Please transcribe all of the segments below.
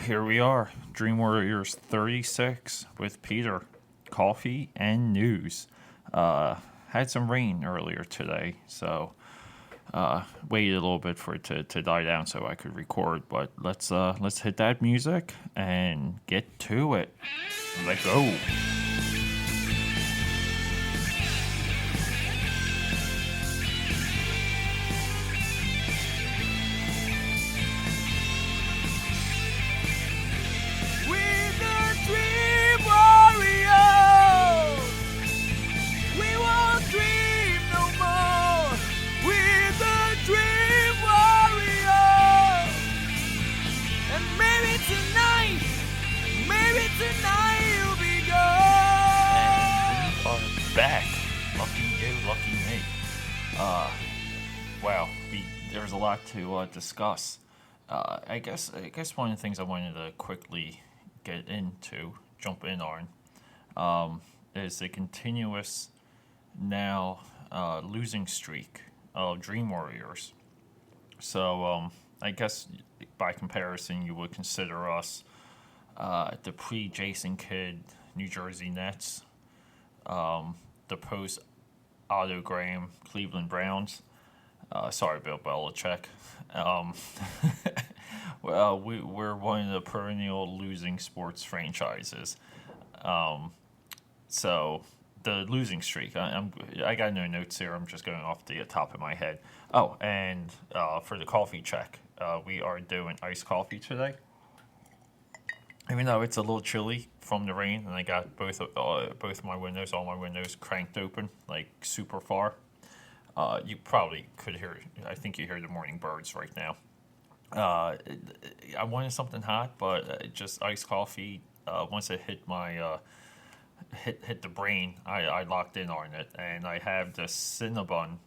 here we are, Dream Warriors 36 with Peter, coffee and news. Had some rain earlier today, so waited a little bit for it to die down so I could record. But let's hit that music and get to it. Let's go. Back. Lucky you, lucky me. Wow, there's a lot to discuss. I guess one of the things I wanted to quickly jump in on, is the continuous now losing streak of Dream Warriors. So I guess by comparison, you would consider us the pre-Jason Kidd New Jersey Nets. The post-autogram Cleveland Browns. Sorry, Bill Belichick. Well, we're one of the perennial losing sports franchises. So the losing streak. I got no notes here. I'm just going off the top of my head. Oh, and for the coffee check, we are doing iced coffee today. Even though it's a little chilly from the rain, and I got both my windows, all my windows cranked open, like super far. You probably could hear. I think you hear the morning birds right now. I wanted something hot, but just iced coffee. Once it hit my hit the brain, I locked in on it, and I have the Cinnabon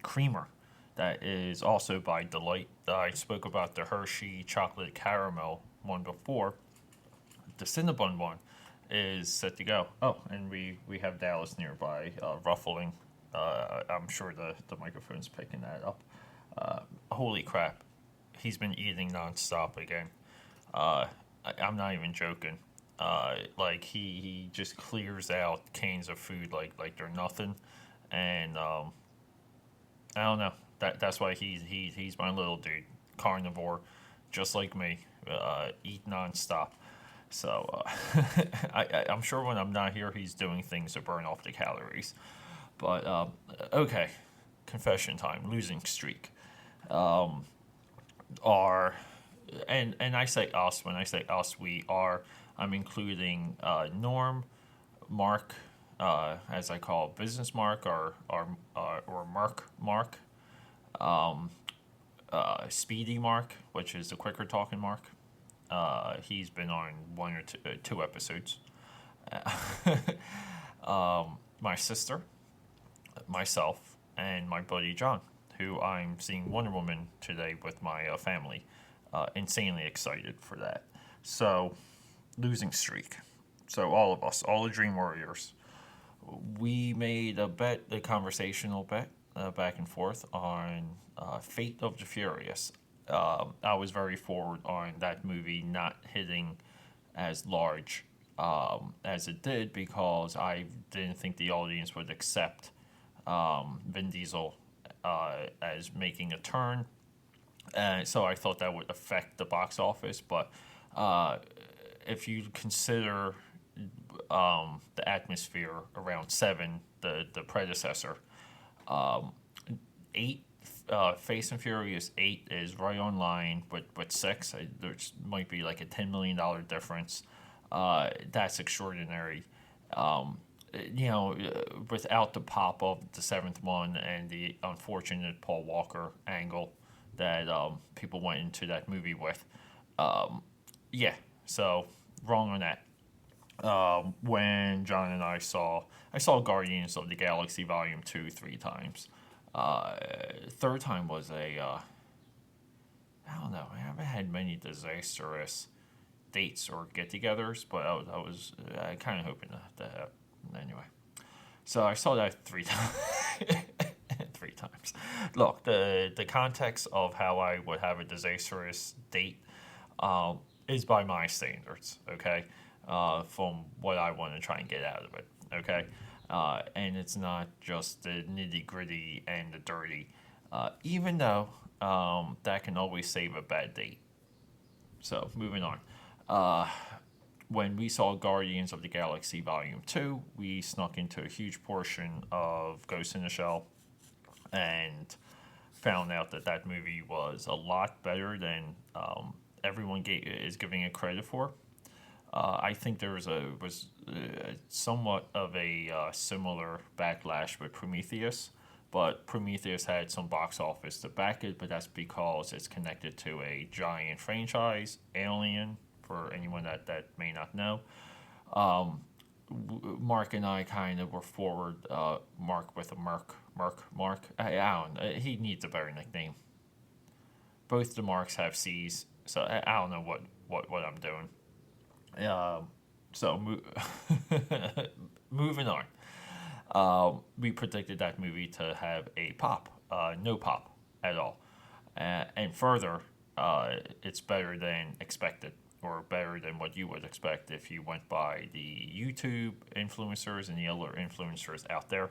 creamer that is also by Delight. I spoke about the Hershey chocolate caramel one before. The Cinnabon one is set to go. Oh, and we have Dallas nearby ruffling. I'm sure the microphone's picking that up. Holy crap. He's been eating nonstop again. I'm not even joking. Like he just clears out cans of food like they're nothing. And I don't know. That's why he's my little dude. Carnivore, just like me. Eat nonstop. So I'm sure when I'm not here, he's doing things to burn off the calories. But okay, confession time. Losing streak. Are and I say us. When I say us, we are. I'm including Norm, Mark, as I call Business Mark, or Mark, Speedy Mark, which is the quicker talking Mark. He's been on one or two episodes. My sister, myself, and my buddy John, who I'm seeing Wonder Woman today with my family. Insanely excited for that. So, losing streak. So all of us, all the Dream Warriors, we made a conversational bet, back and forth on Fate of the Furious. I was very forward on that movie not hitting as large as it did because I didn't think the audience would accept Vin Diesel as making a turn. So I thought that would affect the box office. But if you consider the atmosphere around 7, the predecessor, 8, Fast and Furious 8 is right on line with 6. There might be like a $10 million difference. That's extraordinary. Without the pop of the 7th one and the unfortunate Paul Walker angle that people went into that movie with. So wrong on that. When John and I saw Guardians of the Galaxy Volume 2 3 times. Third time was I don't know. I haven't had many disastrous dates or get-togethers, but I was kind of hoping to have anyway. So I saw that 3 times. 3 times. Look, the context of how I would have a disastrous date is by my standards, okay? From what I want to try and get out of it, okay? And it's not just the nitty gritty and the dirty, even though that can always save a bad date. So, moving on. Uh, when we saw Guardians of the Galaxy Volume 2, we snuck into a huge portion of Ghost in the Shell and found out that that movie was a lot better than is giving it credit for. I think there was somewhat of a similar backlash with Prometheus, but Prometheus had some box office to back it. But that's because it's connected to a giant franchise, Alien. For anyone that may not know, Mark and I kind of were forward. Mark with a Mark. I don't know. He needs a better nickname. Both the Marks have C's, so I don't know what I'm doing. So moving on. We predicted that movie to have a pop, no pop at all, and further, it's better than expected, or better than what you would expect if you went by the YouTube influencers and the other influencers out there.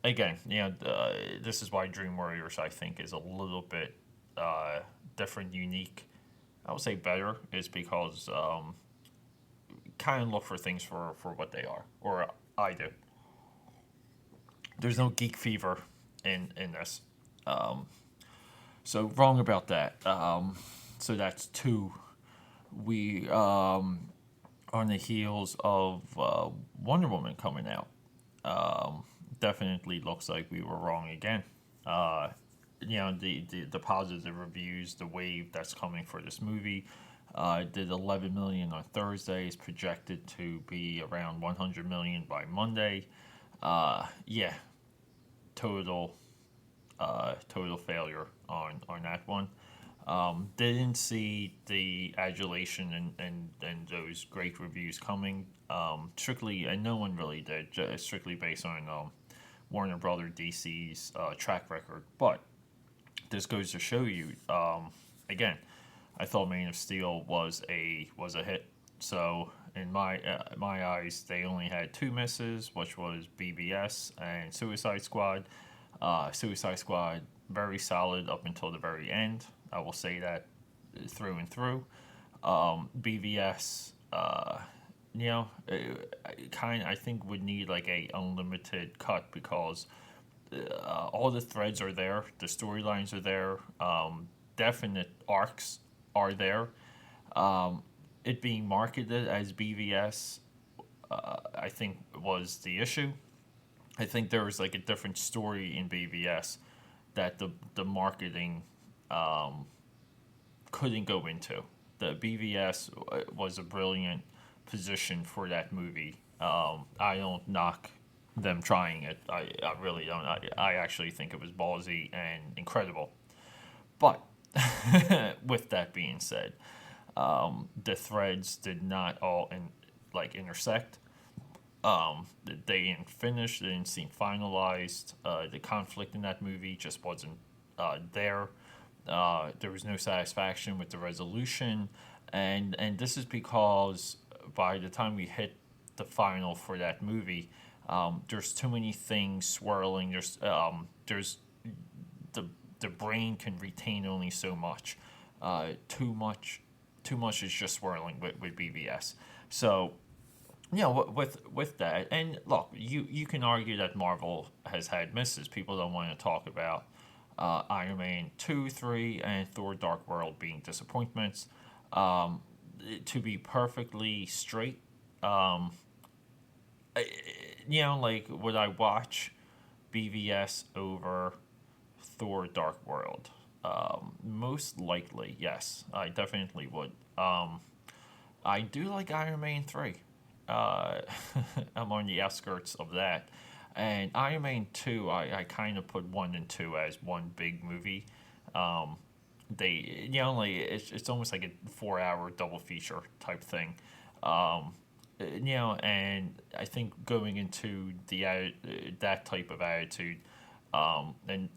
Again, this is why Dream Warriors I think is a little bit different, unique. I would say better is because kind of look for things for what they are, or I do. There's no geek fever in this. So wrong about that. So that's two. We on the heels of Wonder Woman coming out. Definitely looks like we were wrong again. The positive reviews, the wave that's coming for this movie. Did 11 million on Thursday. Is projected to be around 100 million by Monday. Yeah, total total failure on that one. Didn't see the adulation and those great reviews coming. Strictly, and no one really did. Strictly based on Warner Brother DC's track record, but this goes to show you. Again, I thought Man of Steel was a hit. So in my eyes, they only had two misses, which was BBS and Suicide Squad. Suicide Squad very solid up until the very end. I will say that through and through. BVS, I think would need like a unlimited cut because all the threads are there, the storylines are there, definite arcs are there. It being marketed as BVS, I think was the issue. I think there was like a different story in BVS that the marketing couldn't go into. The BVS was a brilliant position for that movie. I don't knock them trying it. I really don't. I actually think it was ballsy and incredible. But with that being said, the threads did not all intersect. They didn't finish. They didn't seem finalized. The conflict in that movie just wasn't there. There was no satisfaction with the resolution, and this is because by the time we hit the final for that movie, there's too many things swirling. There's the brain can retain only so much. Too much is just swirling with BVS. So with that, and look, you can argue that Marvel has had misses. People don't want to talk about Iron Man 2, 3, and Thor Dark World being disappointments. To be perfectly straight, would I watch BVS over Thor Dark World? Most likely, yes. I definitely would. I do like Iron Man 3. I'm on the outskirts of that. And Iron Man 2, I kind of put 1 and 2 as one big movie. It's almost like a 4-hour double feature type thing. And I think going into that type of attitude, and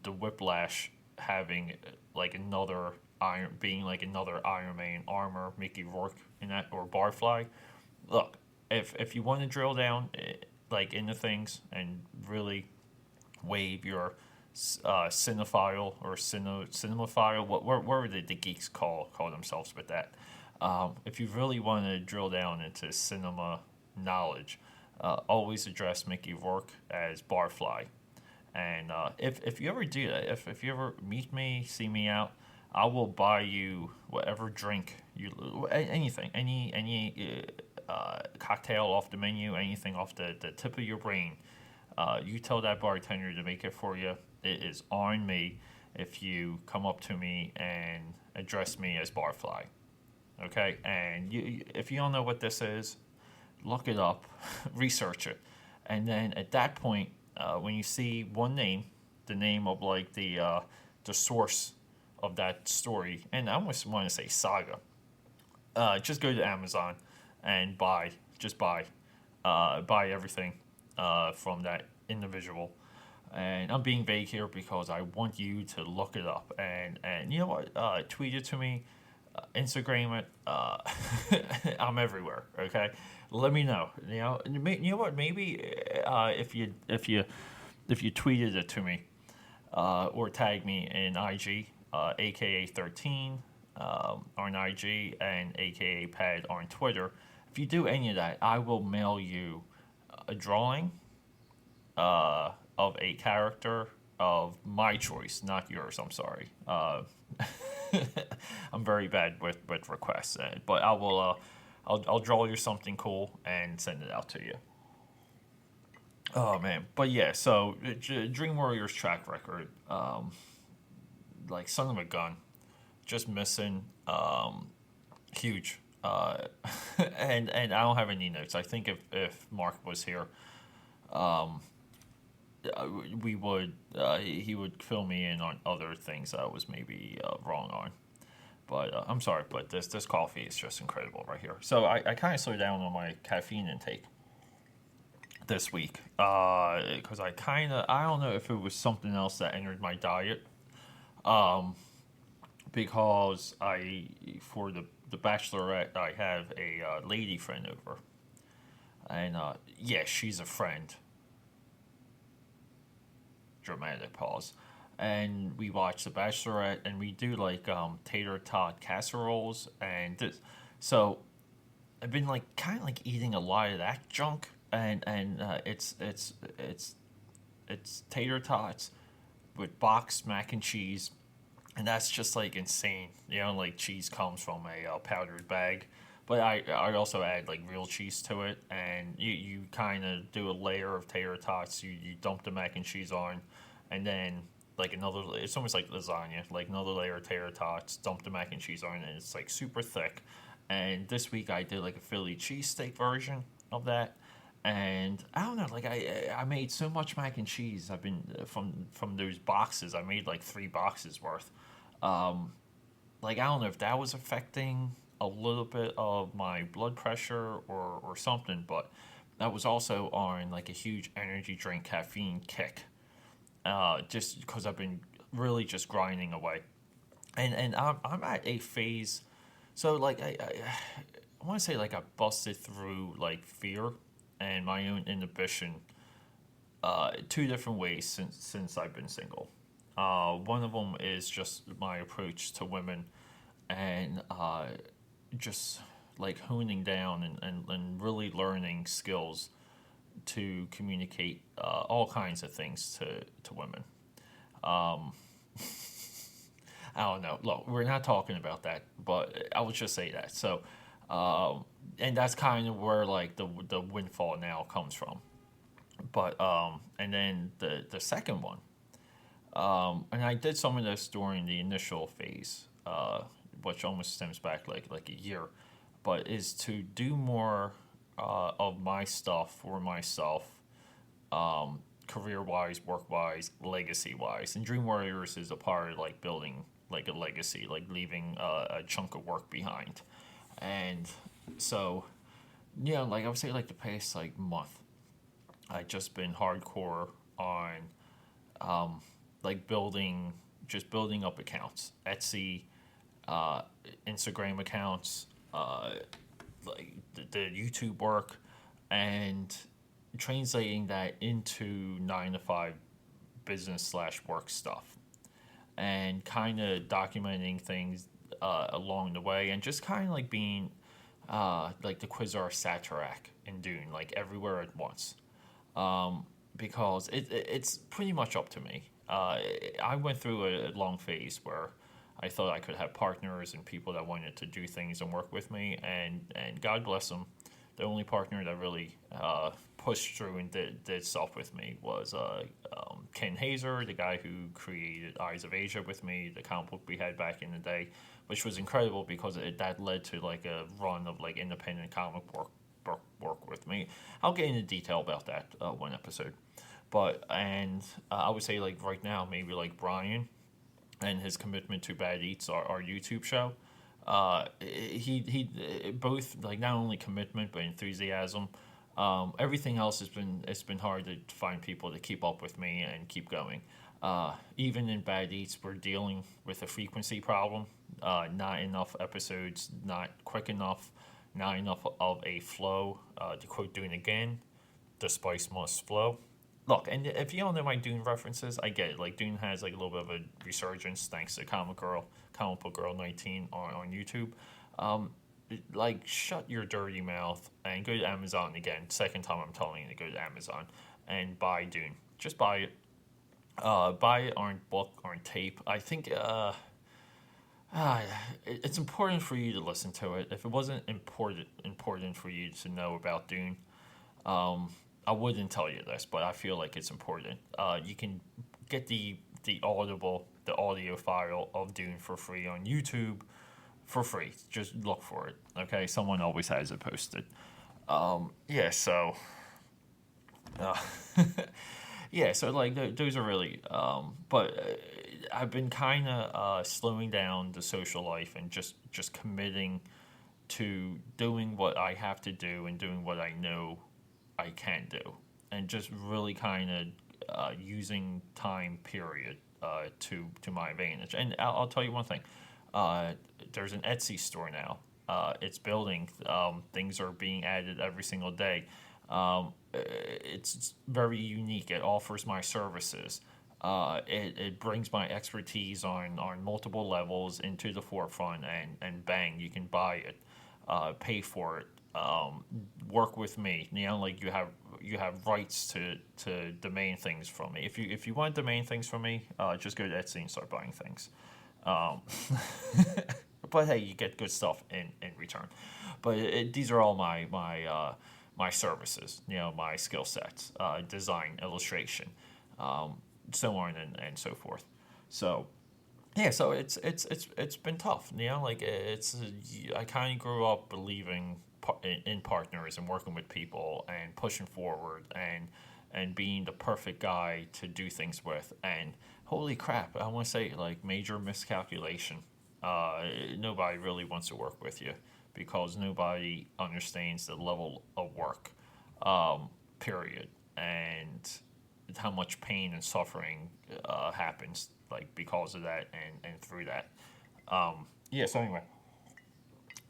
the whiplash having like another Iron, being like another Iron Man armor, Mickey Rourke in that, or Barfly. Look, if you want to drill down like into things and really wave your cinephile or cinemaphile, what were the geeks call themselves with that? If you really want to drill down into cinema knowledge, always address Mickey Rourke as Barfly. And if you ever do that, if you ever meet me, see me out, I will buy you whatever drink you, anything, any cocktail off the menu, anything off the tip of your brain. You tell that bartender to make it for you. It is on me if you come up to me and address me as Barfly. Okay, and if you don't know what this is, look it up, research it, and then at that point, when you see one name, the name of like the source of that story, and I almost want to say saga, just go to Amazon and buy everything from that individual. And I'm being vague here because I want you to look it up. And you know what? Tweet it to me, Instagram it. I'm everywhere. Okay, let me know. You know what? Maybe if you tweeted it to me or tag me in IG, AKA13 on IG and AKAPAD on Twitter. If you do any of that, I will mail you a drawing of a character of my choice, not yours. I'm sorry. I'm very bad with requests, but I will. I'll draw you something cool and send it out to you. Oh man, but yeah. So Dream Warriors track record, like son of a gun, just missing. Huge. And I don't have any notes. I think if Mark was here, we would he would fill me in on other things I was maybe wrong on. But I'm sorry, but this coffee is just incredible right here. So I kind of slowed down on my caffeine intake this week because I don't know if it was something else that entered my diet. Because for the bachelorette I have a lady friend over, and yeah, she's a friend. Dramatic pause. And we watch The Bachelorette, and we do like tater tot casseroles, and this. So I've been like kind of like eating a lot of that junk, and it's tater tots with boxed mac and cheese, and that's just like insane. Like cheese comes from a powdered bag. But I also add like real cheese to it, and you kind of do a layer of tater tots. You dump the mac and cheese on, and then like another. It's almost like lasagna, like another layer of tater tots. Dump the mac and cheese on, and it's like super thick. And this week I did like a Philly cheesesteak version of that, and I don't know, like I made so much mac and cheese. I've been from those boxes. I made like 3 boxes worth. Like I don't know if that was affecting a little bit of my blood pressure or something, but that was also on like a huge energy drink caffeine kick, just because I've been really just grinding away, and I'm at a phase, so like I want to say like I busted through like fear and my own inhibition, 2 different ways since I've been single. One of them is just my approach to women, and just like honing down and really learning skills to communicate all kinds of things to women. Um, I don't know. Look, we're not talking about that, but I would just say that. So, and that's kind of where like the windfall now comes from. But and then the second one, and I did some of this during the initial phase, which almost stems back like a year, but is to do more of my stuff for myself, career wise, work wise, legacy wise. And Dream Warriors is a part of like building like a legacy, like leaving a chunk of work behind. And so, like I would say, like the past like month, I just been hardcore on like building just building up accounts, Etsy, uh, Instagram accounts, like the YouTube work, and translating that into 9 to 5 business slash work stuff, and kind of documenting things along the way, and just kind of like being like the Quasar Satirak in Dune, like everywhere at once. Because it's pretty much up to me. I went through a long phase where I thought I could have partners and people that wanted to do things and work with me, and God bless them. The only partner that really pushed through and did stuff with me was Ken Hazer, the guy who created Eyes of Asia with me, the comic book we had back in the day, which was incredible because that led to like a run of like independent comic work with me. I'll get into detail about that one episode, but I would say like right now maybe like Brian and his commitment to Bad Eats, our YouTube show. He both like not only commitment but enthusiasm. Everything else it's been hard to find people to keep up with me and keep going. Even in Bad Eats, we're dealing with a frequency problem. Not enough episodes, not quick enough, not enough of a flow. To quote Dune again, the spice must flow. Look, and if you don't know my Dune references, I get it. Like Dune has like a little bit of a resurgence thanks to Comic Book Girl 19 on YouTube. Um, like shut your dirty mouth and go to Amazon again. Second time I'm telling you to go to Amazon and buy Dune. Just buy it. Buy it on book, on tape. I think uh, it's important for you to listen to it. If it wasn't important for you to know about Dune, um, I wouldn't tell you this, but I feel like it's important. You can get the audio file of Dune for free on YouTube for free. Just look for it. Okay, someone always has it posted. Yeah, so uh, yeah, so like those are really. But I've been kind of slowing down the social life and just committing to doing what I have to do and doing what I know I can do, and just really kind of using time period to my advantage. And I'll tell you one thing: uh, there's an Etsy store now. It's building. Things are being added every single day. It's very unique. It offers my services. It brings my expertise on multiple levels into the forefront, and bang, you can buy it, pay for it, work with me. You know, like you have rights to domain things from me. If you want domain things from me, just go to Etsy and start buying things. Um, but hey, you get good stuff in return. But these are all my services. You know, my skill sets, design, illustration, so on and so forth. So yeah, so it's been tough. You know, like I kind of grew up believing in partners and working with people and pushing forward and being the perfect guy to do things with. And holy crap, I want to say like major miscalculation. Nobody really wants to work with you because nobody understands the level of work, period, and how much pain and suffering happens like because of that and through that. Yeah. So anyway,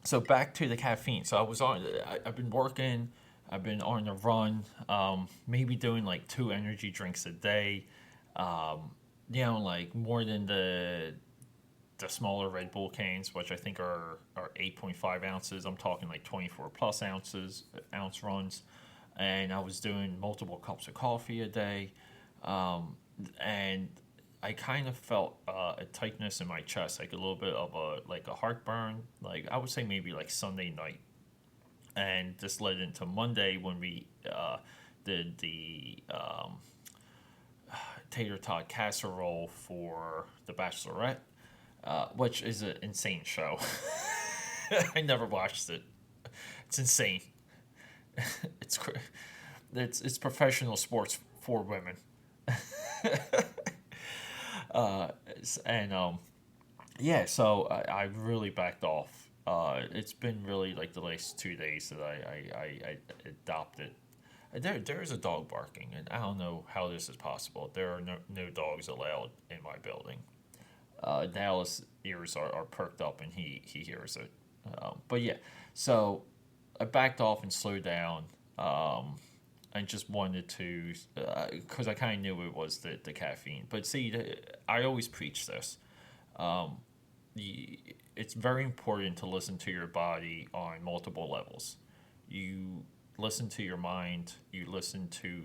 so back to the caffeine. So I've been working. I've been on the run. Maybe doing like 2 energy drinks a day. You know, like more than the smaller Red Bull cans, which I think are 8.5 ounces. I'm talking like 24 plus ounce runs, and I was doing multiple cups of coffee a day, and I kind of felt a tightness in my chest, like a little bit of a heartburn. Like I would say maybe like Sunday night, and this led into Monday when we did the tater tot casserole for the Bachelorette, which is an insane show. I never watched it. It's insane. it's it's professional sports for women. uh, and Yeah, so I really backed off. It's been really like the last 2 days that I adopted. There's a dog barking, and I don't know how this is possible. There are no dogs allowed in my building. Dallas ears are perked up and he hears it. But yeah, so I backed off and slowed down. I just wanted to, because I kind of knew it was the caffeine. But see, I always preach this. Um, it's very important to listen to your body on multiple levels. You listen to your mind, you listen to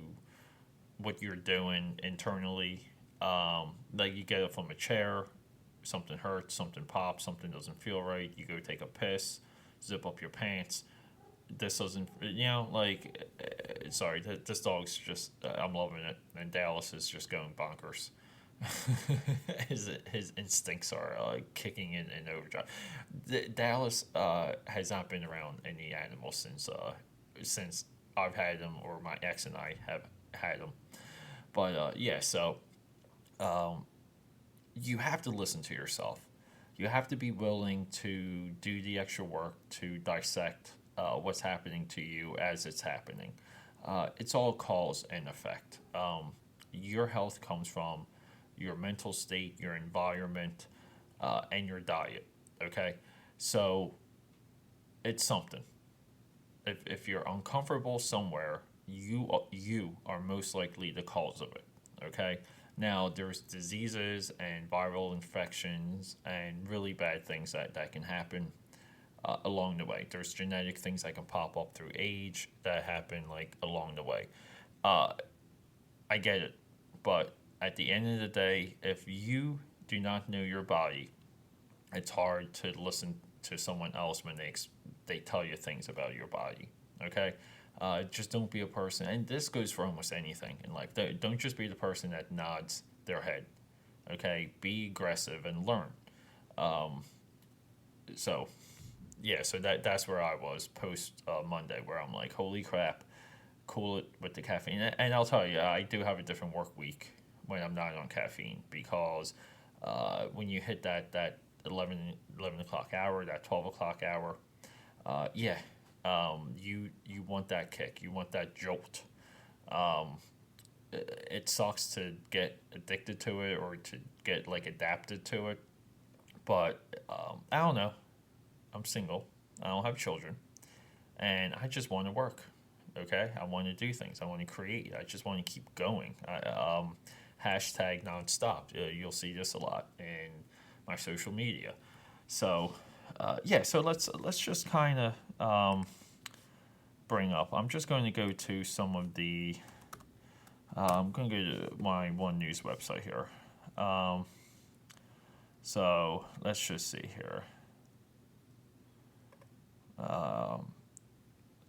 what you're doing internally. Like you get up from a chair, something hurts, something pops, something doesn't feel right. You go take a piss, zip up your pants. This doesn't, like, sorry, this dog's just, I'm loving it. And Dallas is just going bonkers. his instincts are kicking in overdrive. Dallas has not been around any animals since I've had him or my ex and I have had him. But yeah, so you have to listen to yourself. You have to be willing to do the extra work to dissect what's happening to you as it's happening. It's all cause and effect. Your health comes from your mental state, your environment, and your diet. Okay, so it's something. If you're uncomfortable somewhere, you are most likely the cause of it. Okay. Now there's diseases and viral infections and really bad things that can happen along the way. There's genetic things that can pop up through age that happen like along the way. Uh, I get it, but at the end of the day, if you do not know your body, it's hard to listen to someone else when they tell you things about your body. Okay, just don't be a person, and this goes for almost anything in life. Don't just be the person that nods their head. Okay, be aggressive and learn. Um, so yeah, so that's where I was post Monday, where I'm like, holy crap, cool it with the caffeine. And I'll tell you, I do have a different work week when I'm not on caffeine because when you hit that 11 o'clock hour, that 12 o'clock hour, yeah, you want that kick, you want that jolt. Um, it sucks to get addicted to it or to get like adapted to it, but I don't know. I'm single. I don't have children, and I just want to work. Okay, I want to do things. I want to create. I just want to keep going. Hashtag nonstop. You'll see this a lot in my social media. So yeah, so let's just kind of bring up. I'm just going to go to some of the. I'm going to go to my One News website here. Um, so let's just see here. Um,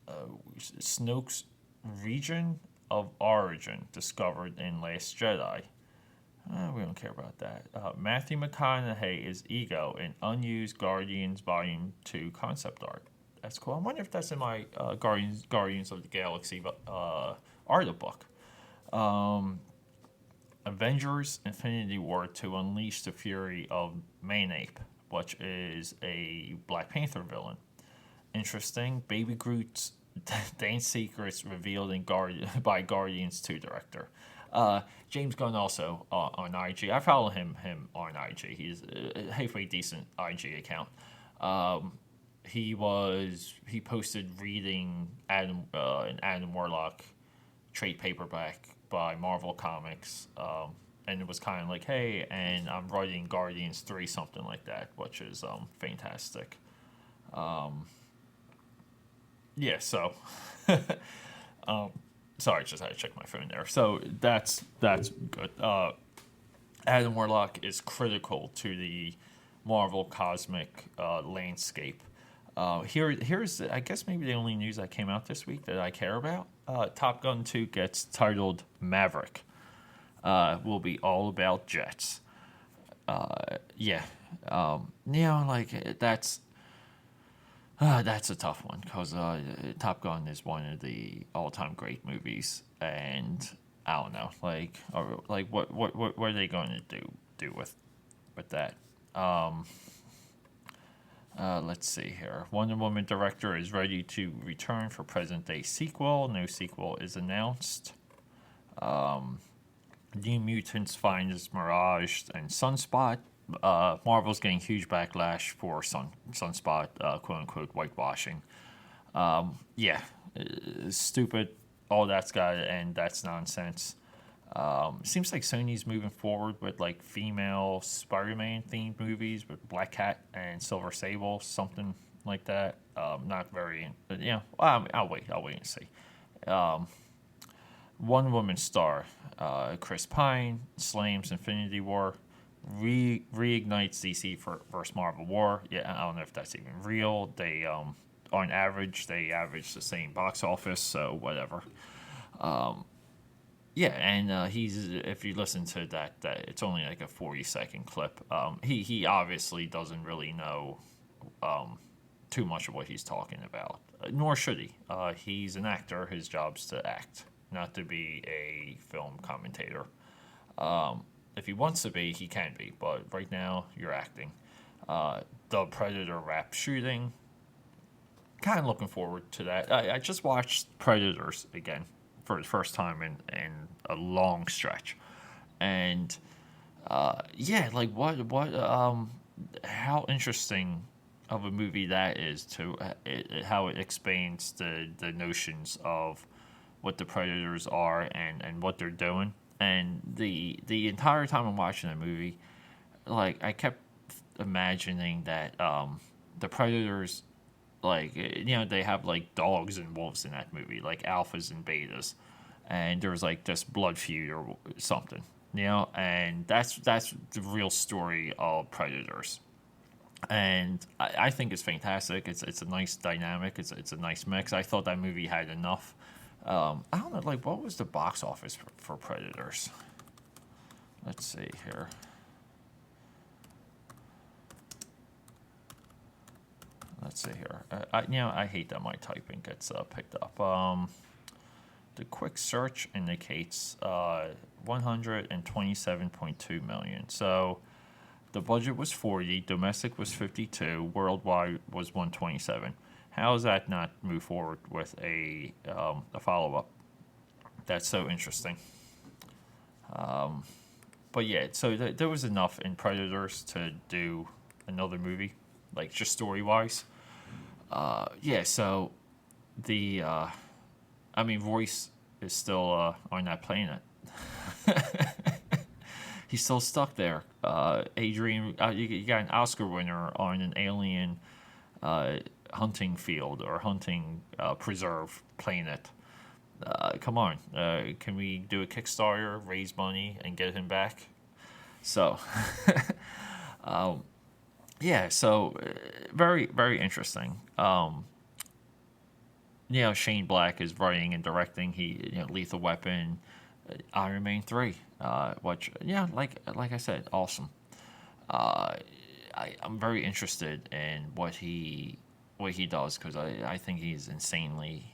uh, Snoke's region of origin discovered in Last Jedi. We don't care about that. Matthew McConaughey is Ego in unused Guardians Volume 2 concept art. That's cool. I wonder if that's in my Guardians of the Galaxy art book. Um, Avengers Infinity War to unleash the fury of Manape, which is a Black Panther villain. Interesting. Baby Groot's dance secrets revealed by Guardians 2 director. James Gunn also on IG. I follow him on IG. He's a halfway decent IG account. He posted reading an Adam Warlock trade paperback by Marvel Comics, and it was kind of like, hey, and I'm writing Guardians 3, something like that, which is fantastic. Yeah, so sorry, just had to check my phone there. So that's good. Adam Warlock is critical to the Marvel cosmic landscape. Here's I guess maybe the only news that came out this week that I care about. Top Gun 2 gets titled Maverick. Will be all about jets. Yeah, like that's a tough one because Top Gun is one of the all-time great movies, and I don't know, what are they going to do with that? Let's see here. Wonder Woman director is ready to return for present-day sequel. No sequel is announced. New Mutants finds Mirage and Sunspot. Marvel's getting huge backlash for Sunspot, quote unquote, whitewashing. Yeah, stupid. All that's got to end. That's nonsense. Seems like Sony's moving forward with like female Spider-Man themed movies with Black Cat and Silver Sable, something like that. Not very, but yeah. I'll wait. I'll wait and see. One Woman Star, Chris Pine slams Infinity War, reignites DC versus Marvel War. Yeah, I don't know if that's even real. They on average they average the same box office, so whatever. Yeah, and he's if you listen to that it's only like a 40-second clip. He obviously doesn't really know too much of what he's talking about, nor should he. He's an actor. His job's to act, not to be a film commentator. If he wants to be, he can be, but right now you're acting. The Predator rap shooting. Kind of looking forward to that. I just watched Predators again for the first time in a long stretch, and yeah, like how interesting of a movie that is to how it expands the notions of what the Predators are and what they're doing. And the entire time I'm watching the movie, like I kept imagining that the Predators, like they have like dogs and wolves in that movie, like alphas and betas, and there's like this blood feud or something, and that's the real story of Predators. And I think it's fantastic. It's a nice dynamic. It's a nice mix. I thought that movie had enough. I don't know, like what was the box office for Predators? Let's see here. Let's see here. I hate that my typing gets picked up. The quick search indicates 127.2 million. So the budget was 40, domestic was 52, worldwide was 127. How does that not move forward with a follow up? That's so interesting. But yeah, so there was enough in Predators to do another movie, like just story wise. Yeah, so the Royce is still on that planet. He's still stuck there. Adrian, you got an Oscar winner on an alien hunting field or hunting preserve planet. Come on, can we do a Kickstarter, raise money, and get him back? So, yeah, so very, very interesting. Shane Black is writing and directing. He, Lethal Weapon, Iron Man 3, which, like I said, awesome. I'm very interested in what he does because I think he's insanely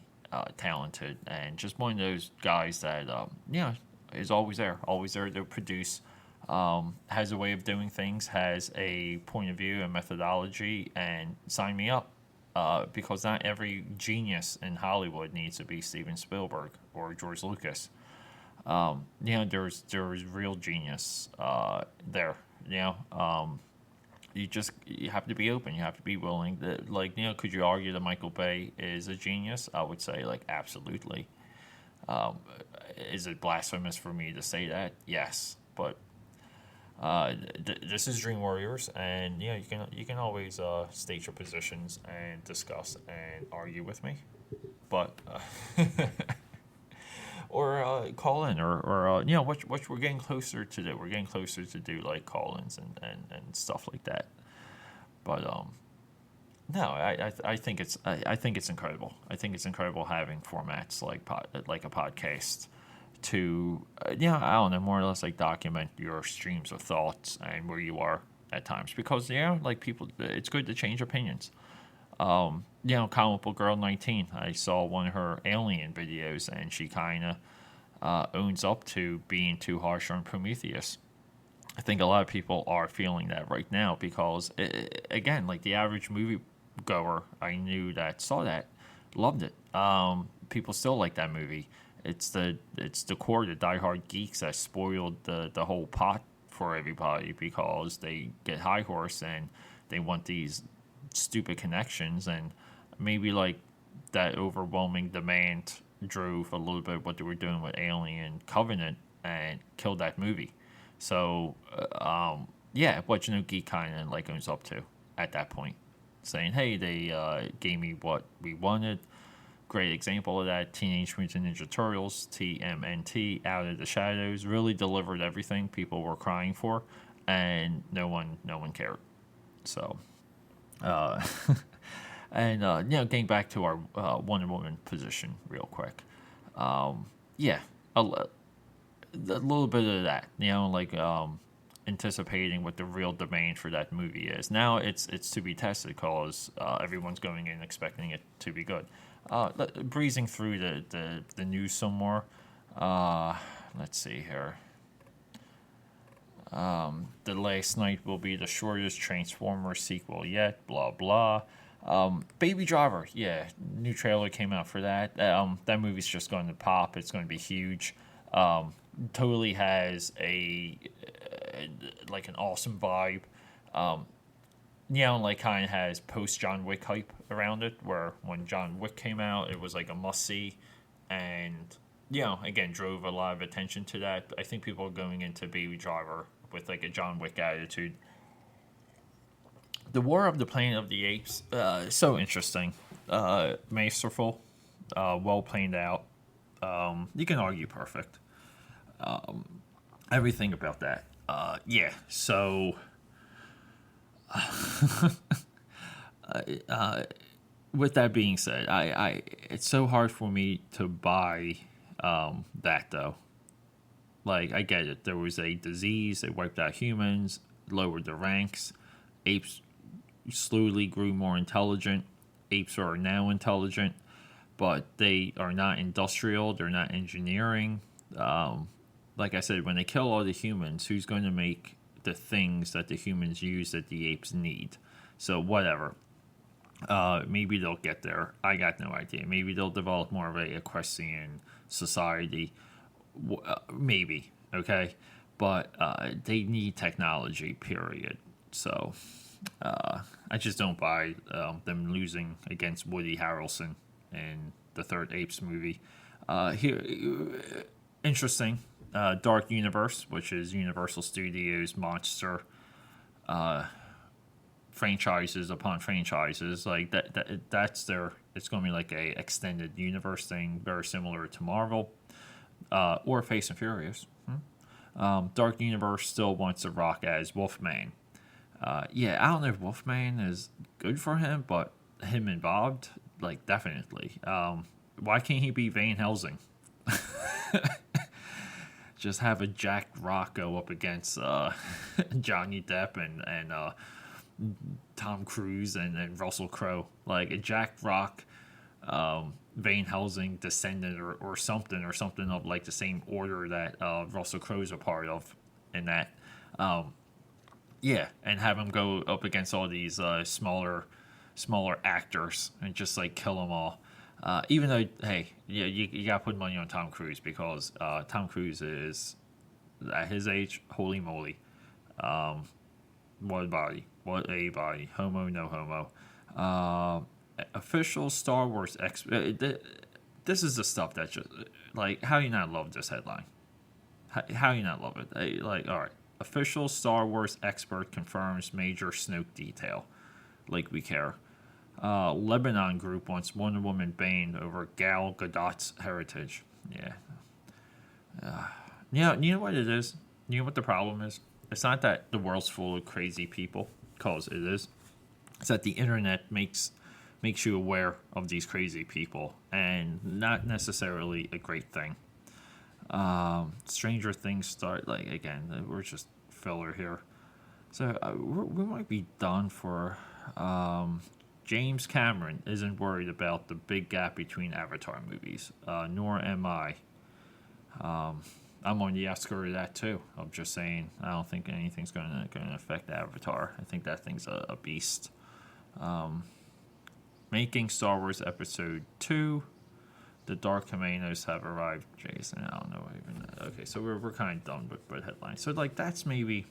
talented and just one of those guys that is always there to produce. Has a way of doing things, has a point of view and methodology, and sign me up. Because not every genius in Hollywood needs to be Steven Spielberg or George Lucas. There's real genius there. You have to be open. You have to be willing. Could you argue that Michael Bay is a genius? I would say, absolutely. Is it blasphemous for me to say that? Yes, but this is Dream Warriors, and you can always state your positions and discuss and argue with me, but or call in or what we're getting closer to do. We're getting closer to do like call-ins and stuff like that. But no, I think it's incredible. I think it's incredible having formats like a podcast to I don't know, more or less like document your streams of thoughts and where you are at times, because people, it's good to change opinions. Comic Book Girl 19, I saw one of her Alien videos and she kind of owns up to being too harsh on Prometheus. I think a lot of people are feeling that right now because again, like the average movie goer I knew that saw that loved it. People still like that movie. It's the core, the diehard geeks that spoiled the whole pot for everybody because they get high horse and they want these stupid connections, and maybe like that overwhelming demand drove a little bit of what they were doing with Alien Covenant and killed that movie. So yeah, what Geek kind of like owns up to at that point, saying, "Hey, they gave me what we wanted." Great example of that: Teenage Mutant Ninja Turtles (TMNT), Out of the Shadows, really delivered everything people were crying for, and no one cared. So, and getting back to our Wonder Woman position real quick. Yeah, a little bit of that, like anticipating what the real demand for that movie is. Now it's to be tested because everyone's going in expecting it to be good. Breezing through the news some more. Let's see here. The Last Night will be the shortest Transformers sequel yet. Blah blah. Baby Driver, yeah, new trailer came out for that. That movie's just going to pop. It's going to be huge. Totally has a like an awesome vibe. Like kind of has post John Wick hype around it, where when John Wick came out, it was like a must see, and again drove a lot of attention to that. I think people are going into Baby Driver with like a John Wick attitude. The War of the Planet of the Apes, so interesting, masterful, well planned out. You can argue perfect. Everything about that. Yeah, so with that being said, I it's so hard for me to buy that though. Like, I get it. There was a disease that wiped out humans, lowered the ranks. Apes slowly grew more intelligent. Apes are now intelligent, but they are not industrial. They're not engineering. Like I said, when they kill all the humans, who's going to make the things that the humans use that the apes need? So whatever. Maybe they'll get there. I got no idea. Maybe they'll develop more of a equestrian society. Maybe, okay? But they need technology, period. So I just don't buy them losing against Woody Harrelson in the third Apes movie. Interesting. Dark Universe, which is Universal Studios' monster franchises upon franchises, like that's their. It's going to be like a extended universe thing, very similar to Marvel or Fast and Furious. Dark Universe still wants to rock as Wolfman. Yeah, I don't know if Wolfman is good for him, but him involved, like, definitely. Why can't he be Van Helsing? Just have a Jack Rock go up against Johnny Depp and Tom Cruise and Russell Crowe. Like a Jack Rock, Van Helsing descendant or something of like the same order that Russell Crowe's a part of in that. Yeah, and have him go up against all these smaller actors and just like kill them all. Even though, hey, yeah, you gotta put money on Tom Cruise because Tom Cruise is at his age, holy moly, what a body, homo no homo. Official Star Wars this is the stuff that just like, how you not love this headline? How you not love it? Like, all right. Official Star Wars expert confirms major Snoke detail. Like we care. Lebanon group wants Wonder Woman banned over Gal Gadot's heritage. Yeah. You know what it is? You know what the problem is? It's not that the world's full of crazy people, because it is. It's that the internet makes you aware of these crazy people, and not necessarily a great thing. Stranger Things start, like, again, we're just filler here. So we might be done for. James Cameron isn't worried about the big gap between Avatar movies, nor am I. I'm on the outskirts of that too. I'm just saying, I don't think anything's going to affect Avatar. I think that thing's a beast. Making Star Wars Episode 2. The Dark Kimonos have arrived, Jason. I don't know even. Okay, so we're kind of done with headlines. So like that's maybe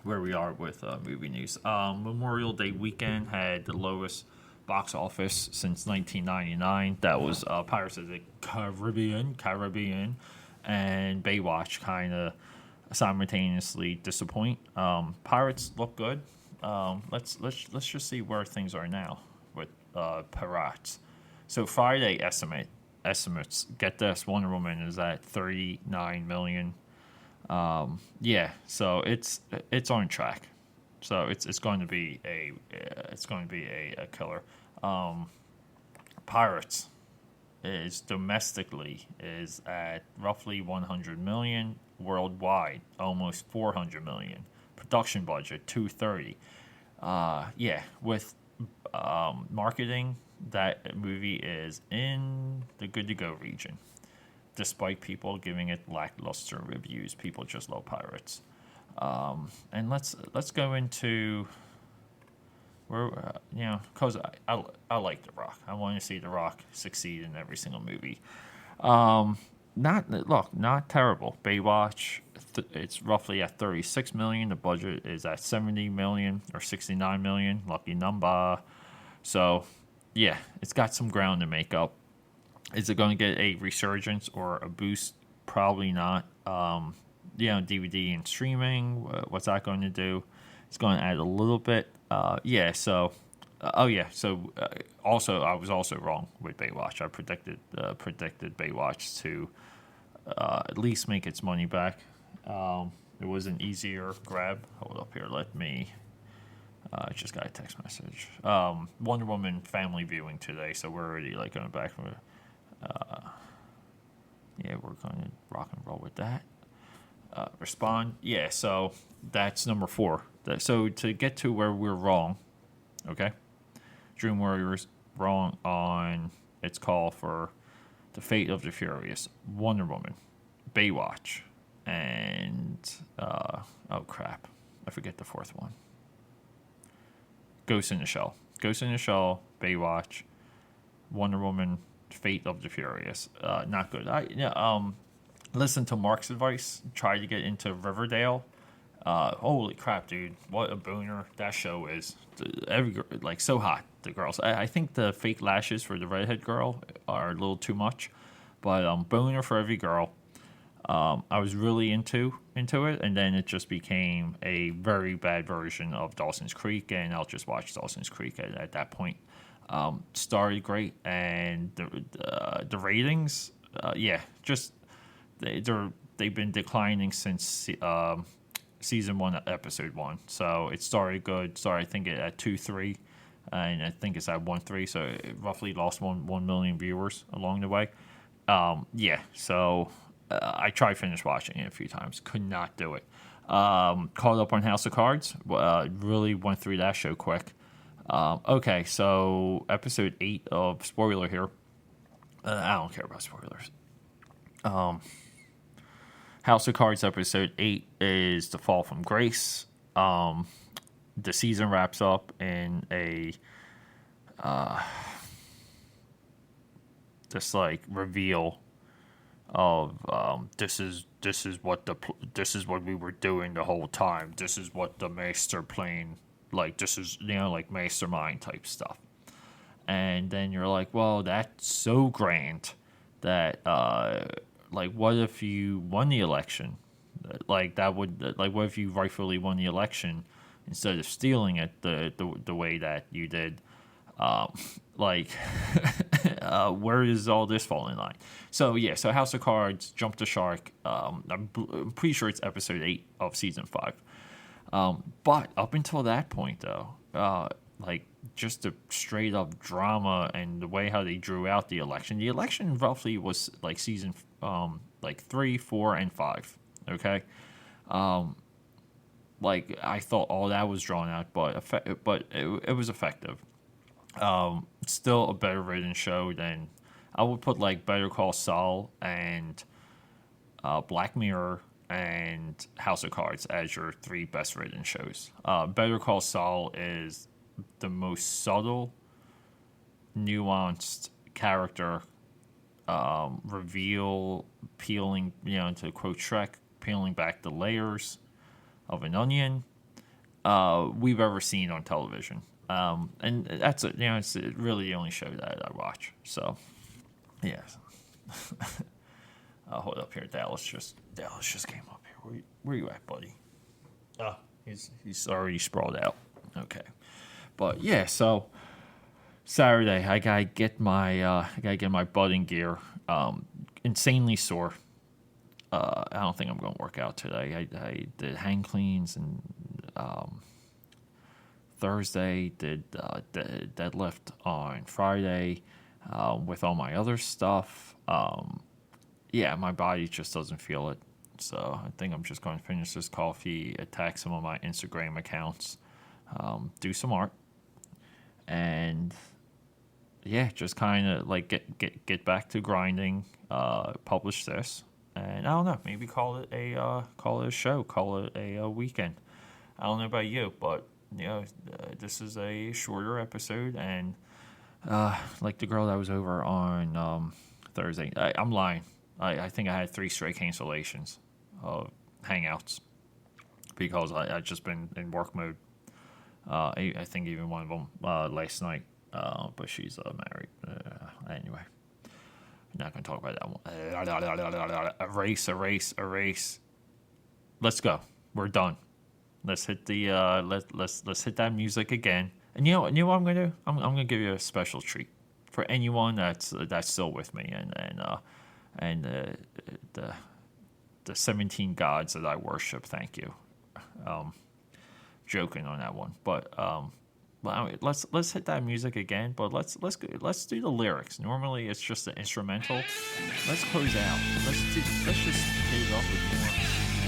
where we are with movie news. Memorial Day weekend had the lowest box office since 1999. That was Pirates of the Caribbean, and Baywatch kind of simultaneously disappoint. Pirates look good. Let's just see where things are now with Pirates. So Friday estimates. Get this: Wonder Woman is at 39 million. Yeah, so it's on track. So it's going to be a killer. Pirates is domestically is at roughly 100 million, worldwide almost 400 million. Production budget 230. Yeah, with marketing, that movie is in the good to go region. Despite people giving it lackluster reviews, people just love Pirates. And let's go into where because I like The Rock. I want to see The Rock succeed in every single movie. Not terrible. Baywatch, it's roughly at 36 million. The budget is at 70 million or 69 million. Lucky number. So, yeah, it's got some ground to make up. Is it going to get a resurgence or a boost? Probably not. DVD and streaming. What's that going to do? It's going to add a little bit. Yeah. So, also, I was also wrong with Baywatch. I predicted Baywatch to at least make its money back. It was an easier grab. Hold up here. Let me. I just got a text message. Wonder Woman family viewing today, so we're already like going back from. Yeah, we're going to rock and roll with that. Respond. Yeah, so that's number 4. So to get to where we're wrong, okay? Dream Warriors wrong on its call for The Fate of the Furious, Wonder Woman, Baywatch, and oh crap, I forget the 4th one. Ghost in the Shell, Baywatch, Wonder Woman, Fate of the Furious. Not good. Listen to Mark's advice. Try to get into Riverdale. Holy crap, dude! What a booner that show is. So hot. The girls. I think the fake lashes for the redhead girl are a little too much, but booner for every girl. I was really into it, and then it just became a very bad version of Dawson's Creek, and I'll just watch Dawson's Creek at that point. Started great, and the ratings, just they've been declining since season 1, episode 1. So it started good. Started I think at 2.3, and I think it's at 1.3. So it roughly lost 1 million viewers along the way. So I tried finish watching it a few times, could not do it. Caught up on House of Cards. Really went through that show quick. Okay, so episode 8 of spoiler here. I don't care about spoilers. House of Cards episode 8 is The Fall from Grace. The season wraps up in a this like reveal of this is what we were doing the whole time. This is what the master plane, like this is like mastermind type stuff. And then you're like, well, that's so grand that what if you won the election? What if you rightfully won the election instead of stealing it the way that you did? Where does all this fall in line? So House of Cards, Jump the Shark. I'm pretty sure it's episode 8 of season 5. But up until that point, though, just the straight up drama and the way how they drew out the election. The election roughly was like season 3, 4, and 5. Okay, I thought all that was drawn out, but it was effective. Still a better written show than I would put Better Call Saul and Black Mirror and House of Cards as your 3 best written shows. Better Call Saul is the most subtle, nuanced character reveal, peeling, to quote Shrek, peeling back the layers of an onion we've ever seen on television. And that's it. It's really the only show that I watch. So, yeah. Hold up here. Dallas just came up here. Where you at, buddy? Oh, he's already sprawled out. Okay, but yeah. So Saturday, I gotta get my budding gear. Insanely sore. I don't think I'm going to work out today. I did hang cleans and Thursday, did deadlift on Friday with all my other stuff. Yeah, my body just doesn't feel it. So I think I'm just going to finish this coffee, attack some of my Instagram accounts, do some art, and yeah, just kind of like get back to grinding, publish this, and I don't know, maybe call it a show, call it a weekend. I don't know about you, but this is a shorter episode, and like the girl that was over on Thursday, I'm lying. I think I had 3 straight cancellations of hangouts because I just been in work mode. I think even one of them last night, but she's married. Anyway, not going to talk about that one. Erase. Let's go. We're done. Let's hit the let's hit that music again. And you know what I'm gonna do? I'm gonna give you a special treat for anyone that's still with me and the 17 gods that I worship. Thank you. Joking on that one, but let's hit that music again. But let's do the lyrics. Normally it's just the instrumental. Let's close out. Let's just hit it off with more.